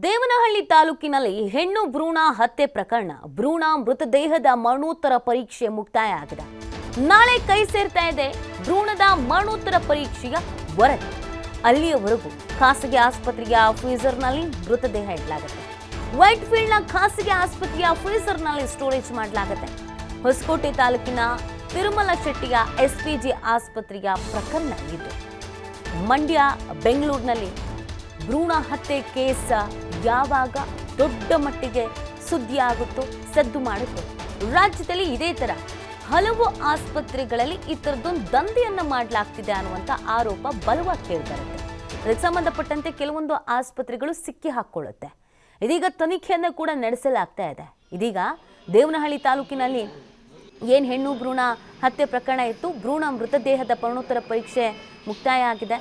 ದೇವನಹಳ್ಳಿ ತಾಲೂಕಿನಲ್ಲಿ ಹೆಣ್ಣು ಭ್ರೂಣ ಹತ್ಯೆ ಪ್ರಕರಣ ಭ್ರೂಣ ಮೃತದೇಹದ ಮರಣೋತ್ತರ ಪರೀಕ್ಷೆ ಮುಕ್ತಾಯ ಆಗಿದೆ. ನಾಳೆ ಕೈ ಸೇರ್ತಾ ಇದೆ ಭ್ರೂಣದ ಮರಣೋತ್ತರ ಪರೀಕ್ಷೆಯ ವರದಿ. ಅಲ್ಲಿಯವರೆಗೂ ಖಾಸಗಿ ಆಸ್ಪತ್ರೆಯ ಫ್ರೀಜರ್ನಲ್ಲಿ ಮೃತದೇಹ ಇಡಲಾಗುತ್ತೆ. ವೈಟ್ ಫೀಲ್ಡ್ನ ಖಾಸಗಿ ಆಸ್ಪತ್ರೆಯ ಫ್ರೀಜರ್ನಲ್ಲಿ ಸ್ಟೋರೇಜ್ ಮಾಡಲಾಗುತ್ತೆ. ಹೊಸಕೋಟೆ ತಾಲೂಕಿನ ತಿರುಮಲ ಶೆಟ್ಟಿಯ ಎಸ್ಪಿಜಿ ಆಸ್ಪತ್ರೆಯ ಪ್ರಕರಣ ಇದು. ಮಂಡ್ಯ, ಬೆಂಗಳೂರಿನಲ್ಲಿ ಭ್ರೂಣ ಹತ್ಯೆ ಕೇಸ್ ಯಾವಾಗ ದೊಡ್ಡ ಮಟ್ಟಿಗೆ ಸುದ್ದಿ ಆಗುತ್ತೋ, ಸದ್ದು ಮಾಡುತ್ತೋ, ರಾಜ್ಯದಲ್ಲಿ ಇದೇ ತರ ಹಲವು ಆಸ್ಪತ್ರೆಗಳಲ್ಲಿ ಈ ತರದೊಂದು ದಂಧೆಯನ್ನ ಮಾಡಲಾಗ್ತಿದೆ ಅನ್ನುವಂಥ ಆರೋಪ ಬಲವಾಗಿ ಕೇಳಿಬರುತ್ತೆ. ಅದಕ್ಕೆ ಸಂಬಂಧಪಟ್ಟಂತೆ ಕೆಲವೊಂದು ಆಸ್ಪತ್ರೆಗಳು ಸಿಕ್ಕಿ ಹಾಕೊಳ್ಳುತ್ತೆ. ಇದೀಗ ತನಿಖೆಯನ್ನು ಕೂಡ ನಡೆಸಲಾಗ್ತಾ ಇದೆ. ಇದೀಗ ದೇವನಹಳ್ಳಿ ತಾಲೂಕಿನಲ್ಲಿ ಏನು ಹೆಣ್ಣು ಭ್ರೂಣ ಹತ್ಯೆ ಪ್ರಕರಣ ಇತ್ತು, ಭ್ರೂಣ ಮೃತದೇಹದ ಮರಣೋತ್ತರ ಪರೀಕ್ಷೆ ಮುಕ್ತಾಯ ಆಗಿದೆ.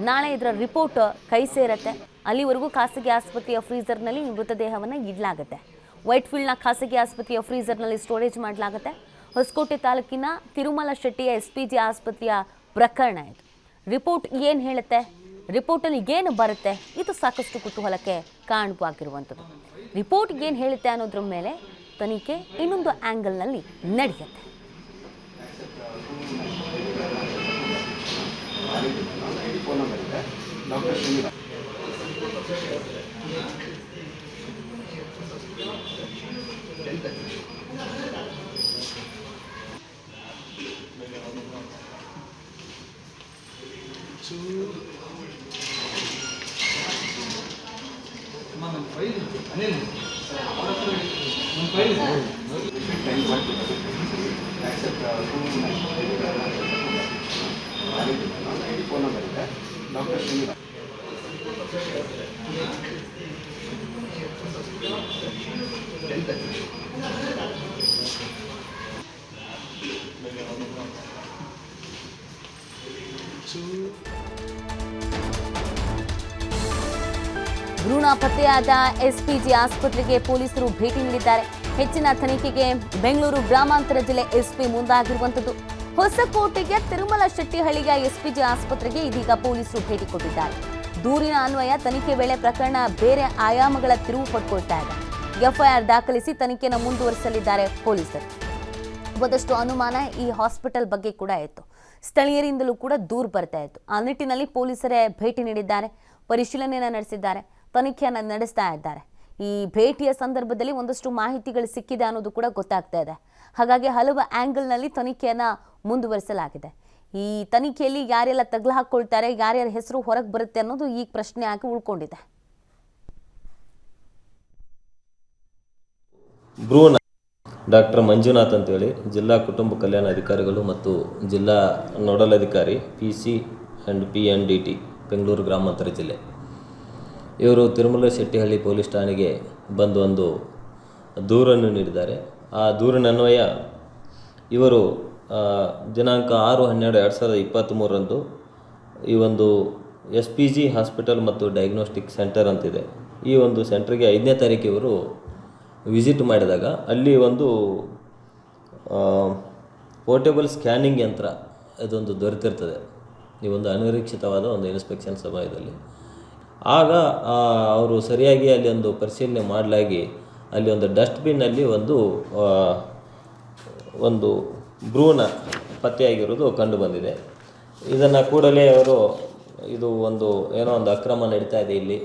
ನಾಳೆ ಇದರ ರಿಪೋರ್ಟ್ ಕೈ ಸೇರತ್ತೆ. ಅಲ್ಲಿವರೆಗೂ ಖಾಸಗಿ ಆಸ್ಪತ್ರೆಯ ಫ್ರೀಜರ್ನಲ್ಲಿ ಮೃತದೇಹವನ್ನು ಇಡಲಾಗುತ್ತೆ. ವೈಟ್ ಫೀಲ್ಡ್ನ ಖಾಸಗಿ ಆಸ್ಪತ್ರೆಯ ಫ್ರೀಜರ್ನಲ್ಲಿ ಸ್ಟೋರೇಜ್ ಮಾಡಲಾಗುತ್ತೆ. ಹೊಸಕೋಟೆ ತಾಲೂಕಿನ ತಿರುಮಲ ಶೆಟ್ಟಿಯ ಎಸ್ಪಿಜಿ ಆಸ್ಪತ್ರೆಯ ಪ್ರಕರಣ ಇದು. ರಿಪೋರ್ಟ್ ಏನು ಹೇಳುತ್ತೆ, ರಿಪೋರ್ಟಲ್ಲಿ ಏನು ಬರುತ್ತೆ, ಇದು ಸಾಕಷ್ಟು ಕುತೂಹಲಕ್ಕೆ ಕಾರಣವಾಗಿರುವಂಥದ್ದು. ರಿಪೋರ್ಟ್ ಏನು ಹೇಳುತ್ತೆ ಅನ್ನೋದ್ರ ಮೇಲೆ ತನಿಖೆ ಇನ್ನೊಂದು ಆ್ಯಂಗಲ್ನಲ್ಲಿ ನಡೆಯುತ್ತೆ. ಭ್ರೂಣ ಪತ್ತೆಯಾದ ಎಸ್ಪಿಜಿ ಆಸ್ಪತ್ರೆಗೆ ಪೊಲೀಸರು ಭೇಟಿ ನೀಡಿದ್ದಾರೆ. ಹೆಚ್ಚಿನ ತನಿಖೆಗೆ ಬೆಂಗಳೂರು ಗ್ರಾಮಾಂತರ ಜಿಲ್ಲೆ ಎಸ್ಪಿ ಮುಂದಾಗಿರುವಂಥದ್ದು. ಹೊಸಕೋಟೆಗೆ ತಿರುಮಲ ಶೆಟ್ಟಿಹಳ್ಳಿಯ ಎಸ್ಪಿಜಿ ಆಸ್ಪತ್ರೆಗೆ ಇದೀಗ ಪೊಲೀಸರು ಭೇಟಿ ಕೊಟ್ಟಿದ್ದಾರೆ. ದೂರಿನ ಅನ್ವಯ ತನಿಖೆ ವೇಳೆ ಪ್ರಕರಣ ಬೇರೆ ಆಯಾಮಗಳ ತಿರುವು ಪಡ್ಕೊಳ್ತಾ ಇದೆ. ಎಫ್ಐಆರ್ ದಾಖಲಿಸಿ ತನಿಖೆಯನ್ನು ಮುಂದುವರಿಸಲಿದ್ದಾರೆ ಪೊಲೀಸರು. ಒಂದಷ್ಟು ಅನುಮಾನ ಈ ಹಾಸ್ಪಿಟಲ್ ಬಗ್ಗೆ ಕೂಡ ಇತ್ತು. ಸ್ಥಳೀಯರಿಂದಲೂ ಕೂಡ ದೂರು ಬರ್ತಾ ಇತ್ತು. ಆ ನಿಟ್ಟಿನಲ್ಲಿ ಪೊಲೀಸರೇ ಭೇಟಿ ನೀಡಿದ್ದಾರೆ, ಪರಿಶೀಲನೆಯನ್ನು ನಡೆಸಿದ್ದಾರೆ, ತನಿಖೆಯನ್ನು ನಡೆಸ್ತಾ ಇದ್ದಾರೆ. ಈ ಭೇಟಿಯ ಸಂದರ್ಭದಲ್ಲಿ ಒಂದಷ್ಟು ಮಾಹಿತಿಗಳು ಸಿಕ್ಕಿದೆ ಅನ್ನೋದು ಕೂಡ ಗೊತ್ತಾಗ್ತಾ ಇದೆ. ಹಾಗಾಗಿ ಹಲವು ಆ್ಯಂಗಲ್ನಲ್ಲಿ ತನಿಖೆಯನ್ನು ಮುಂದುವರಿಸಲಾಗಿದೆ. ಈ ತನಿಖೆಯಲ್ಲಿ ಯಾರೆಲ್ಲ ತಗಲು ಹಾಕ್ಕೊಳ್ತಾರೆ, ಯಾರ್ಯಾರ ಹೆಸರು ಹೊರಗೆ ಬರುತ್ತೆ ಅನ್ನೋದು ಈಗ ಪ್ರಶ್ನೆ ಆಗಿ ಉಳ್ಕೊಂಡಿದೆ. ಭ್ರೂಣ ಡಾಕ್ಟರ್ ಮಂಜುನಾಥ್ ಅಂತೇಳಿ ಜಿಲ್ಲಾ ಕುಟುಂಬ ಕಲ್ಯಾಣ ಅಧಿಕಾರಿಗಳು ಮತ್ತು ಜಿಲ್ಲಾ ನೋಡಲ್ ಅಧಿಕಾರಿ PC ಆ್ಯಂಡ್ PNDT ಬೆಂಗಳೂರು ಗ್ರಾಮಾಂತರ ಜಿಲ್ಲೆ, ಇವರು ತಿರುಮಲ ಶೆಟ್ಟಿಹಳ್ಳಿ ಪೊಲೀಸ್ ಠಾಣೆಗೆ ಬಂದು ಒಂದು ದೂರನ್ನು ನೀಡಿದ್ದಾರೆ. ಆ ದೂರಿನ ಅನ್ವಯ ಇವರು ದಿನಾಂಕ 6/12/2023 ಈ ಒಂದು SPG ಹಾಸ್ಪಿಟಲ್ ಮತ್ತು ಡಯಾಗ್ನೋಸ್ಟಿಕ್ ಸೆಂಟರ್ ಅಂತಿದೆ, ಈ ಒಂದು ಸೆಂಟ್ರಿಗೆ 5ನೇ ತಾರೀಕು ಇವರು ವಿಸಿಟ್ ಮಾಡಿದಾಗ ಅಲ್ಲಿ ಒಂದು ಪೋರ್ಟೇಬಲ್ ಸ್ಕ್ಯಾನಿಂಗ್ ಯಂತ್ರ ಇದೊಂದು ದೊರೆತಿರ್ತದೆ ಈ ಒಂದು ಅನಿರೀಕ್ಷಿತವಾದ ಒಂದು ಇನ್ಸ್ಪೆಕ್ಷನ್ ಸಮಯದಲ್ಲಿ. ಆಗ ಅವರು ಸರಿಯಾಗಿ ಅಲ್ಲಿ ಒಂದು ಪರಿಶೀಲನೆ ಮಾಡಲಾಗಿ ಅಲ್ಲಿ ಒಂದು ಡಸ್ಟ್ಬಿನ್ನಲ್ಲಿ ಒಂದು ಭ್ರೂಣ ಪತ್ತೆಯಾಗಿರೋದು ಕಂಡು ಬಂದಿದೆ. ಇದನ್ನು ಕೂಡಲೇ ಅವರು ಇದು ಏನೋ ಒಂದು ಅಕ್ರಮ ನಡೀತಾ ಇದೆ, ಇಲ್ಲಿ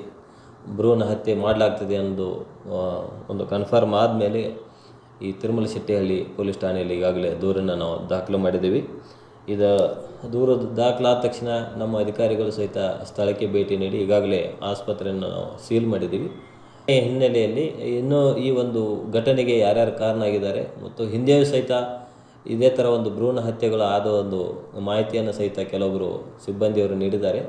ಭ್ರೂಣ ಹತ್ಯೆ ಮಾಡಲಾಗ್ತದೆ ಒಂದು ಕನ್ಫರ್ಮ್ ಆದಮೇಲೆ ಈ ತಿರುಮಲ ಶೆಟ್ಟಿಹಳ್ಳಿ ಪೊಲೀಸ್ ಠಾಣೆಯಲ್ಲಿ ಈಗಾಗಲೇ ದೂರನ್ನು ನಾವು ದಾಖಲು ಮಾಡಿದ್ದೀವಿ. ದೂರದ ದಾಖಲಾದ ತಕ್ಷಣ ನಮ್ಮ ಅಧಿಕಾರಿಗಳು ಸಹಿತ ಸ್ಥಳಕ್ಕೆ ಭೇಟಿ ನೀಡಿ ಈಗಾಗಲೇ ಆಸ್ಪತ್ರೆಯನ್ನು ನಾವು ಸೀಲ್ ಮಾಡಿದ್ದೀವಿ. ಈ ಹಿನ್ನೆಲೆಯಲ್ಲಿ ಇನ್ನೂ ಈ ಒಂದು ಘಟನೆಗೆ ಯಾರ್ಯಾರು ಕಾರಣ ಆಗಿದ್ದಾರೆ ಮತ್ತು ಹಿಂದೆಯೂ ಸಹಿತ ಇದೇ ಥರ ಒಂದು ಭ್ರೂಣ ಹತ್ಯೆಗಳು ಆದ ಒಂದು ಮಾಹಿತಿಯನ್ನು ಸಹಿತ ಕೆಲವೊಬ್ಬರು ಸಿಬ್ಬಂದಿಯವರು ನೀಡಿದ್ದಾರೆ.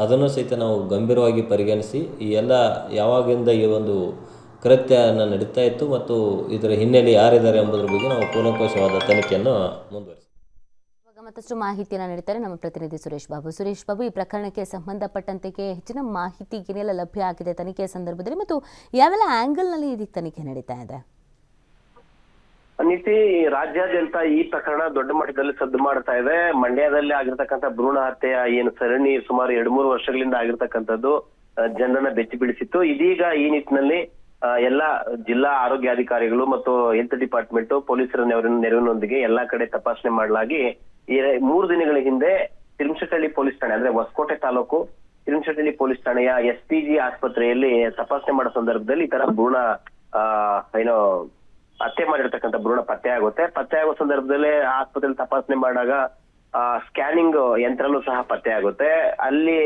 ಅದನ್ನು ಸಹಿತ ನಾವು ಗಂಭೀರವಾಗಿ ಪರಿಗಣಿಸಿ ಈ ಎಲ್ಲ ಯಾವಾಗಿಂದ ಈ ಒಂದು ಕೃತ್ಯ ನಡೀತಾ ಇತ್ತು ಮತ್ತು ಇದರ ಹಿನ್ನೆಲೆ ಯಾರಿದ್ದಾರೆ ಎಂಬುದರ ಬಗ್ಗೆ ನಾವು ಕೂಲಂಕಷವಾದ ತನಿಖೆಯನ್ನು ಮುಂದುವರಿಸಿ. ಮತ್ತಷ್ಟು ಮಾಹಿತಿಯನ್ನು ನೀಡುತ್ತಾರೆ ನಮ್ಮ ಪ್ರತಿನಿಧಿ ಸುರೇಶ್ ಬಾಬು. ಈ ಪ್ರಕರಣಕ್ಕೆ ಸಂಬಂಧಪಟ್ಟಂತೆ ಹೆಚ್ಚಿನ ಮಾಹಿತಿ ಏನೆಲ್ಲ ಲಭ್ಯ ಆಗಿದೆ ತನಿಖೆಯ ಸಂದರ್ಭದಲ್ಲಿ ಮತ್ತು ಯಾವೆಲ್ಲ ಆಂಗಲ್ನಲ್ಲಿ ಇದಕ್ಕೆ ತನಿಖೆ ನಡೀತಾ ಇದೆ? ನೀತಿ ರಾಜ್ಯಾದ್ಯಂತ ಈ ಪ್ರಕರಣ ದೊಡ್ಡ ಮಟ್ಟದಲ್ಲಿ ಸದ್ದು ಮಾಡ್ತಾ ಇದೆ. ಮಂಡ್ಯದಲ್ಲಿ ಆಗಿರ್ತಕ್ಕಂಥ ಭ್ರೂಣ ಹತ್ಯೆಯ ಏನು ಸರಣಿ ಸುಮಾರು 2-3 ವರ್ಷಗಳಿಂದ ಆಗಿರ್ತಕ್ಕಂಥದ್ದು ಜನರನ್ನ ಬೆಚ್ಚಿ ಬೀಳಿಸಿತ್ತು. ಇದೀಗ ಈ ನಿಟ್ಟಿನಲ್ಲಿ ಎಲ್ಲಾ ಜಿಲ್ಲಾ ಆರೋಗ್ಯಾಧಿಕಾರಿಗಳು ಮತ್ತು ಹೆಲ್ತ್ ಡಿಪಾರ್ಟ್ಮೆಂಟ್ ಪೊಲೀಸರ ನೆರವಿನೊಂದಿಗೆ ಎಲ್ಲಾ ಕಡೆ ತಪಾಸಣೆ ಮಾಡಲಾಗಿ 3 ದಿನಗಳ ಹಿಂದೆ ತಿರುಮಶೆಟ್ಟಹಳ್ಳಿ ಪೊಲೀಸ್ ಠಾಣೆ ಅಂದ್ರೆ ಹೊಸಕೋಟೆ ತಾಲೂಕು ತಿರುಮಶೆಟ್ಟಹಳ್ಳಿ ಪೊಲೀಸ್ ಠಾಣೆಯ SPG ಆಸ್ಪತ್ರೆಯಲ್ಲಿ ತಪಾಸಣೆ ಮಾಡೋ ಸಂದರ್ಭದಲ್ಲಿ ಈ ತರ ಭ್ರೂಣ ಹತ್ಯೆ ಮಾಡಿರ್ತಕ್ಕಂಥ ಭ್ರೂಣ ಪತ್ತೆ ಆಗುತ್ತೆ. ಪತ್ತೆ ಆಗೋ ಸಂದರ್ಭದಲ್ಲಿ ಆಸ್ಪತ್ರೆಯಲ್ಲಿ ತಪಾಸಣೆ ಮಾಡಿದಾಗ ಸ್ಕ್ಯಾನಿಂಗ್ ಯಂತ್ರನೂ ಸಹ ಪತ್ತೆ ಆಗುತ್ತೆ. ಅಲ್ಲಿ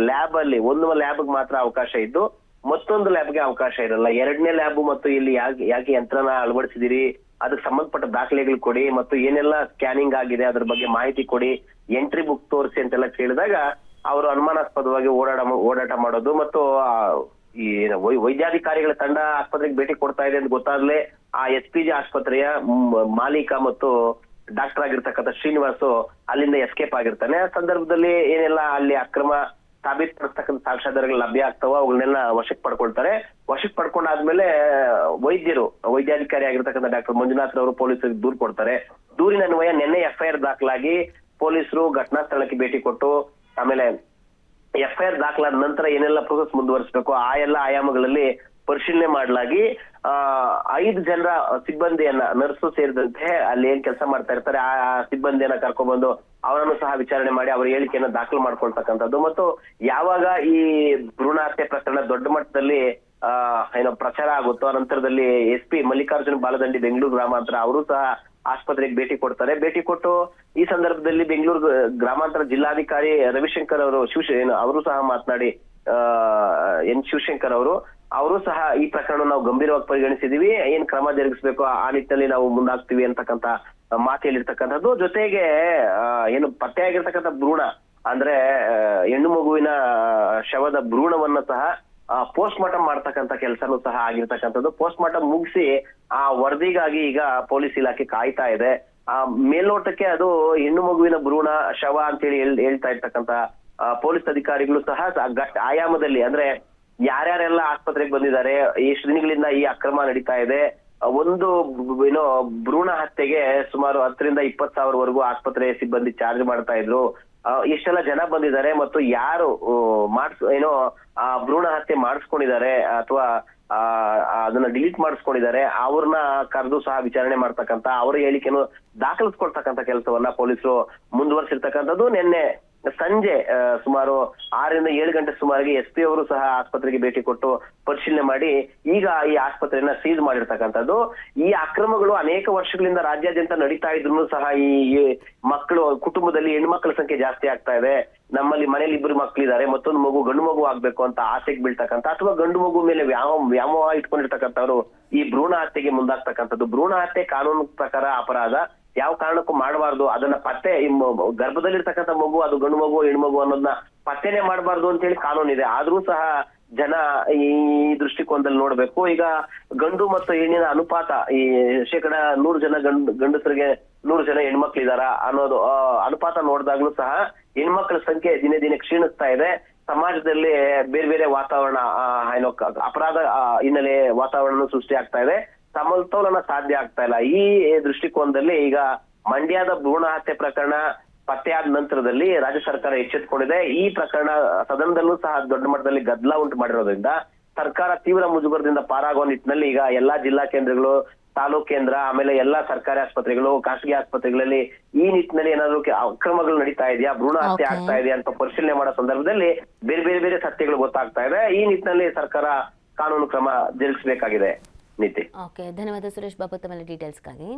ಲ್ಯಾಬ್ ಅಲ್ಲಿ ಒಂದು ಲ್ಯಾಬ್ ಮಾತ್ರ ಅವಕಾಶ ಇದ್ದು ಮತ್ತೊಂದು ಲ್ಯಾಬ್ಗೆ ಅವಕಾಶ ಇರಲ್ಲ. 2ನೇ ಲ್ಯಾಬ್ ಮತ್ತು ಇಲ್ಲಿ ಯಾಕೆ ಯಂತ್ರನ ಅಳವಡಿಸಿದಿರಿ, ಅದಕ್ಕೆ ಸಂಬಂಧಪಟ್ಟ ದಾಖಲೆಗಳು ಕೊಡಿ ಮತ್ತು ಏನೆಲ್ಲ ಸ್ಕ್ಯಾನಿಂಗ್ ಆಗಿದೆ ಅದ್ರ ಬಗ್ಗೆ ಮಾಹಿತಿ ಕೊಡಿ, ಎಂಟ್ರಿ ಬುಕ್ ತೋರಿಸಿ ಅಂತೆಲ್ಲ ಕೇಳಿದಾಗ ಅವರು ಅನುಮಾನಾಸ್ಪದವಾಗಿ ಓಡಾಟ ಮಾಡೋದು ಮತ್ತು ಈ ವೈದ್ಯಾಧಿಕಾರಿಗಳ ತಂಡ ಆಸ್ಪತ್ರೆಗೆ ಭೇಟಿ ಕೊಡ್ತಾ ಇದೆ ಅಂತ ಗೊತ್ತಾಗ್ಲೇ ಆ SPG ಆಸ್ಪತ್ರೆಯ ಮಾಲೀಕ ಮತ್ತು ಡಾಕ್ಟರ್ ಆಗಿರ್ತಕ್ಕಂಥ ಶ್ರೀನಿವಾಸು ಅಲ್ಲಿಂದ ಎಸ್ಕೇಪ್ ಆಗಿರ್ತಾನೆ. ಆ ಸಂದರ್ಭದಲ್ಲಿ ಏನೆಲ್ಲ ಅಲ್ಲಿ ಅಕ್ರಮ ಸಾಬೀತುಪಡಿಸ್ತಕ್ಕಂಥ ಸಾಕ್ಷ್ಯಾಧಾರಗಳು ಲಭ್ಯ ಆಗ್ತಾವ ಅವುಗಳನ್ನೆಲ್ಲ ವಶಕ್ಕೆ ಪಡ್ಕೊಳ್ತಾರೆ. ವಶಕ್ಕೆ ಪಡ್ಕೊಂಡಾದ್ಮೇಲೆ ವೈದ್ಯಾಧಿಕಾರಿ ಆಗಿರ್ತಕ್ಕಂಥ ಡಾಕ್ಟರ್ ಮಂಜುನಾಥ್ ಅವರು ಪೊಲೀಸರಿಗೆ ದೂರು ಕೊಡ್ತಾರೆ. ದೂರಿನ ಅನ್ವಯ ನಿನ್ನೆ FIR ದಾಖಲಾಗಿ ಪೊಲೀಸರು ಘಟನಾ ಸ್ಥಳಕ್ಕೆ ಭೇಟಿ ಕೊಟ್ಟು ಆಮೇಲೆ FIR ದಾಖಲಾದ ನಂತರ ಏನೆಲ್ಲ ಪ್ರೊಸೆಸ್ ಮುಂದುವರಿಸಬೇಕು ಆ ಎಲ್ಲ ಆಯಾಮಗಳಲ್ಲಿ ಪರಿಶೀಲನೆ ಮಾಡಲಾಗಿ 5 ಜನರ ಸಿಬ್ಬಂದಿಯನ್ನ ನರ್ಸು ಸೇರಿದಂತೆ ಅಲ್ಲಿ ಏನ್ ಕೆಲಸ ಮಾಡ್ತಾ ಇರ್ತಾರೆ ಆ ಸಿಬ್ಬಂದಿಯನ್ನ ಕರ್ಕೊಂಡ್ಬಂದು ಅವರನ್ನು ಸಹ ವಿಚಾರಣೆ ಮಾಡಿ ಅವರ ಹೇಳಿಕೆಯನ್ನ ದಾಖಲು ಮಾಡ್ಕೊಳ್ತಕ್ಕಂಥದ್ದು ಮತ್ತು ಯಾವಾಗ ಈ ಭ್ರೂಣ ಹತ್ಯೆ ಪ್ರಕರಣ ದೊಡ್ಡ ಮಟ್ಟದಲ್ಲಿ ಪ್ರಚಾರ ಆಗುತ್ತೋ ನಂತರದಲ್ಲಿ SP ಮಲ್ಲಿಕಾರ್ಜುನ ಬಾಲದಂಡಿ ಬೆಂಗಳೂರು ಗ್ರಾಮಾಂತರ ಅವರು ಸಹ ಆಸ್ಪತ್ರೆಗೆ ಭೇಟಿ ಕೊಡ್ತಾರೆ. ಭೇಟಿ ಕೊಟ್ಟು ಈ ಸಂದರ್ಭದಲ್ಲಿ ಬೆಂಗಳೂರು ಗ್ರಾಮಾಂತರ ಜಿಲ್ಲಾಧಿಕಾರಿ ರವಿಶಂಕರ್ ಅವರು ಅವರು ಸಹ ಮಾತನಾಡಿ N ಶಿವಶಂಕರ್ ಅವರು ಸಹ ಈ ಪ್ರಕರಣ ನಾವು ಗಂಭೀರವಾಗಿ ಪರಿಗಣಿಸಿದೀವಿ, ಏನ್ ಕ್ರಮ ಜರುಗಿಸಬೇಕು ಆ ನಿಟ್ಟಿನಲ್ಲಿ ನಾವು ಮುಂದಾಗ್ತೀವಿ ಅಂತಕ್ಕಂಥ ಮಾತು ಹೇಳಿರ್ತಕ್ಕಂಥದ್ದು. ಜೊತೆಗೆ ಏನು ಪತ್ತೆ ಆಗಿರ್ತಕ್ಕಂಥ ಭ್ರೂಣ ಅಂದ್ರೆ ಹೆಣ್ಣು ಮಗುವಿನ ಶವದ ಭ್ರೂಣವನ್ನ ಸಹ ಪೋಸ್ಟ್ ಮಾರ್ಟಮ್ ಮಾಡ್ತಕ್ಕಂಥ ಕೆಲಸನೂ ಸಹ ಆಗಿರ್ತಕ್ಕಂಥದ್ದು. ಪೋಸ್ಟ್ ಮಾರ್ಟಮ್ ಮುಗಿಸಿ ಆ ವರದಿಗಾಗಿ ಈಗ ಪೊಲೀಸ್ ಇಲಾಖೆ ಕಾಯ್ತಾ ಇದೆ. ಆ ಮೇಲ್ನೋಟಕ್ಕೆ ಅದು ಹೆಣ್ಣು ಮಗುವಿನ ಭ್ರೂಣ ಶವ ಅಂತೇಳಿ ಹೇಳ್ತಾ ಇರ್ತಕ್ಕಂಥ ಪೊಲೀಸ್ ಅಧಿಕಾರಿಗಳು ಸಹ ಆಯಾಮದಲ್ಲಿ ಅಂದ್ರೆ ಯಾರ್ಯಾರೆಲ್ಲ ಆಸ್ಪತ್ರೆಗೆ ಬಂದಿದ್ದಾರೆ, ಎಷ್ಟು ದಿನಗಳಿಂದ ಈ ಅಕ್ರಮ ನಡೀತಾ ಇದೆ, ಒಂದು ಭ್ರೂಣ ಹತ್ಯೆಗೆ ಸುಮಾರು 10 ರಿಂದ 20,000 ವರೆಗೂ ಆಸ್ಪತ್ರೆ ಸಿಬ್ಬಂದಿ ಚಾರ್ಜ್ ಮಾಡ್ತಾ ಇದ್ರು, ಎಷ್ಟೆಲ್ಲ ಜನ ಬಂದಿದ್ದಾರೆ ಮತ್ತು ಯಾರು ಆ ಭ್ರೂಣ ಹತ್ಯೆ ಮಾಡಿಸ್ಕೊಂಡಿದ್ದಾರೆ ಅಥವಾ ಅದನ್ನ ಡಿಲೀಟ್ ಮಾಡಿಸ್ಕೊಂಡಿದ್ದಾರೆ ಅವ್ರನ್ನ ಕರೆದು ಸಹ ವಿಚಾರಣೆ ಮಾಡ್ತಕ್ಕಂಥ ಅವರ ಹೇಳಿಕೆಯನ್ನು ದಾಖಲಿಸ್ಕೊಳ್ತಕ್ಕಂಥ ಕೆಲಸವನ್ನ ಪೊಲೀಸರು ಮುಂದುವರಿಸಿರ್ತಕ್ಕಂಥದ್ದು. ನಿನ್ನೆ ಸಂಜೆ ಸುಮಾರು 6 ರಿಂದ 7 ಗಂಟೆ ಸುಮಾರಿಗೆ SP ಅವರು ಸಹ ಆಸ್ಪತ್ರೆಗೆ ಭೇಟಿ ಕೊಟ್ಟು ಪರಿಶೀಲನೆ ಮಾಡಿ ಈಗ ಈ ಆಸ್ಪತ್ರೆಯನ್ನ ಸೀಸ್ ಮಾಡಿರ್ತಕ್ಕಂಥದ್ದು. ಈ ಅಕ್ರಮಗಳು ಅನೇಕ ವರ್ಷಗಳಿಂದ ರಾಜ್ಯಾದ್ಯಂತ ನಡೀತಾ ಇದ್ರು ಸಹ ಈ ಮಕ್ಕಳು ಕುಟುಂಬದಲ್ಲಿ ಹೆಣ್ಮಕ್ಳ ಸಂಖ್ಯೆ ಜಾಸ್ತಿ ಆಗ್ತಾ ಇದೆ, ನಮ್ಮಲ್ಲಿ ಮನೇಲಿ 2 ಮಕ್ಳಿದ್ದಾರೆ, ಮತ್ತೊಂದು ಮಗು ಗಂಡು ಮಗು ಆಗ್ಬೇಕು ಅಂತ ಆಸೆಗೆ ಬೀಳ್ತಕ್ಕಂಥ ಅಥವಾ ಗಂಡು ಮಗು ಮೇಲೆ ವ್ಯಾಮೋಹ ಇಟ್ಕೊಂಡಿರ್ತಕ್ಕಂಥವ್ರು ಈ ಭ್ರೂಣ ಹತ್ಯೆಗೆ ಮುಂದಾಗ್ತಕ್ಕಂಥದ್ದು. ಭ್ರೂಣ ಹತ್ಯೆ ಕಾನೂನು ಪ್ರಕಾರ ಅಪರಾಧ, ಯಾವ ಕಾರಣಕ್ಕೂ ಮಾಡಬಾರ್ದು. ಅದನ್ನ ಪತ್ತೆ ಗರ್ಭದಲ್ಲಿರ್ತಕ್ಕಂಥ ಮಗು ಅದು ಗಂಡು ಮಗು ಹೆಣ್ಮಗು ಅನ್ನೋದನ್ನ ಪತ್ತೆನೆ ಮಾಡಬಾರ್ದು ಅಂತ ಹೇಳಿ ಕಾನೂನಿದೆ. ಆದ್ರೂ ಸಹ ಜನ ಈ ದೃಷ್ಟಿಕೋನದಲ್ಲಿ ನೋಡ್ಬೇಕು. ಈಗ ಗಂಡು ಮತ್ತು ಹೆಣ್ಣಿನ ಅನುಪಾತ ಈ 100 ಜನ ಗಂಡಸರಿಗೆ 100 ಜನ ಹೆಣ್ಮಕ್ಳಿದಾರ ಅನ್ನೋದು ಅನುಪಾತ ನೋಡಿದಾಗ್ಲೂ ಸಹ ಹೆಣ್ಮಕ್ಳ ಸಂಖ್ಯೆ ದಿನೇ ದಿನೇ ಕ್ಷೀಣಿಸ್ತಾ ಇದೆ. ಸಮಾಜದಲ್ಲಿ ಬೇರೆ ಬೇರೆ ವಾತಾವರಣ ಅಪರಾಧ ಹಿನ್ನೆಲೆ ವಾತಾವರಣ ಸೃಷ್ಟಿ ಆಗ್ತಾ ಇದೆ, ಸಮತೋಲನ ಸಾಧ್ಯ ಆಗ್ತಾ ಇಲ್ಲ. ಈ ದೃಷ್ಟಿಕೋನದಲ್ಲಿ ಈಗ ಮಂಡ್ಯದ ಭ್ರೂಣ ಹತ್ಯೆ ಪ್ರಕರಣ ಪತ್ತೆಯಾದ ನಂತರದಲ್ಲಿ ರಾಜ್ಯ ಸರ್ಕಾರ ಎಚ್ಚೆತ್ತುಕೊಂಡಿದೆ. ಈ ಪ್ರಕರಣ ಸದನದಲ್ಲೂ ಸಹ ದೊಡ್ಡ ಮಟ್ಟದಲ್ಲಿ ಗದ್ದಲ ಉಂಟು ಮಾಡಿರೋದ್ರಿಂದ ಸರ್ಕಾರ ತೀವ್ರ ಮುಜುಗರದಿಂದ ಪಾರಾಗುವ ನಿಟ್ಟಿನಲ್ಲಿ ಈಗ ಎಲ್ಲಾ ಜಿಲ್ಲಾ ಕೇಂದ್ರಗಳು, ತಾಲೂಕ್ ಕೇಂದ್ರ, ಆಮೇಲೆ ಎಲ್ಲಾ ಸರ್ಕಾರಿ ಆಸ್ಪತ್ರೆಗಳು, ಖಾಸಗಿ ಆಸ್ಪತ್ರೆಗಳಲ್ಲಿ ಈ ನಿಟ್ಟಿನಲ್ಲಿ ಏನಾದ್ರು ಅಕ್ರಮಗಳು ನಡೀತಾ ಇದೆಯಾ, ಭ್ರೂಣ ಹತ್ಯೆ ಆಗ್ತಾ ಇದೆಯಾ ಅಂತ ಪರಿಶೀಲನೆ ಮಾಡೋ ಸಂದರ್ಭದಲ್ಲಿ ಬೇರೆ ಬೇರೆ ಸತ್ಯಗಳು ಗೊತ್ತಾಗ್ತಾ ಇದೆ. ಈ ನಿಟ್ಟಿನಲ್ಲಿ ಸರ್ಕಾರ ಕಾನೂನು ಕ್ರಮ ಜರುಗಿಸಬೇಕಾಗಿದೆ. ನೀತಿ. ಓಕೆ, ಧನ್ಯವಾದ ಸುರೇಶ್ ಬಾಬು ತಮ್ಮ ಡೀಟೇಲ್ಸ್ಗಾಗಿ.